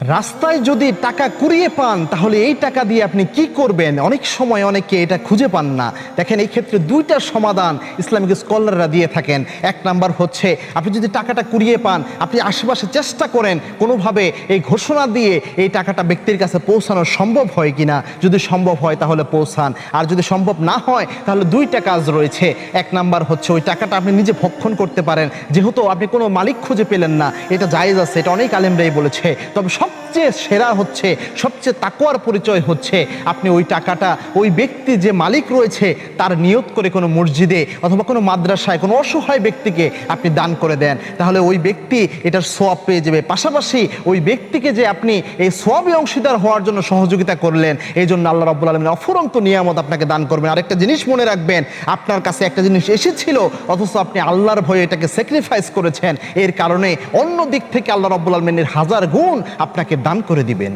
রাস্তায় যদি টাকা কুড়িয়ে পান তাহলে এই টাকা দিয়ে আপনি কি করবেন? অনেক সময় অনেকে এটা খুঁজে পান না। দেখেন, এই ক্ষেত্রে দুইটা সমাধান ইসলামিক স্কলাররা দিয়ে থাকেন। এক নাম্বার হচ্ছে, আপনি যদি টাকাটা কুড়িয়ে পান, আপনি আশেপাশে চেষ্টা করেন কোনোভাবে এই ঘোষণা দিয়ে এই টাকাটা ব্যক্তির কাছে পৌঁছানো সম্ভব হয় কিনা। যদি সম্ভব হয় তাহলে পৌঁছান, আর যদি সম্ভব না হয় তাহলে দুইটা কাজ রয়েছে। এক নাম্বার হচ্ছে, ওই টাকাটা আপনি নিজে ভক্ষণ করতে পারেন, যেহেতু আপনি কোনো মালিক খুঁজে পেলেন না। এটা জায়েজ আছে, এটা অনেক আলেমরাই বলেছে। তবে সবচেয়ে সেরা হচ্ছে, সবচেয়ে তাকওয়ার পরিচয় হচ্ছে, আপনি ওই টাকাটা ওই ব্যক্তি যে মালিক রয়েছে তার নিয়ত করে কোনো মসজিদে অথবা কোনো মাদ্রাসায় কোনো অসহায় ব্যক্তিকে আপনি দান করে দেন, তাহলে ওই ব্যক্তি এটার সওয়াব পেয়ে যাবে। পাশাপাশি ওই ব্যক্তিকে যে আপনি এই সওয়াবে অংশীদার হওয়ার জন্য সহযোগিতা করলেন, এই জন্য আল্লাহ রাব্বুল আলামিন অফুরন্ত নিয়ামত আপনাকে দান করবেন। আরেকটা জিনিস মনে রাখবেন, আপনার কাছে একটা জিনিস এসেছিল অথচ আপনি আল্লাহর ভয়ে এটাকে স্যাক্রিফাইস করেছেন, এর কারণে অন্য দিক থেকে আল্লাহ রাব্বুল আলামিনের হাজার গুণ আপনাকে দান করে দিবেন।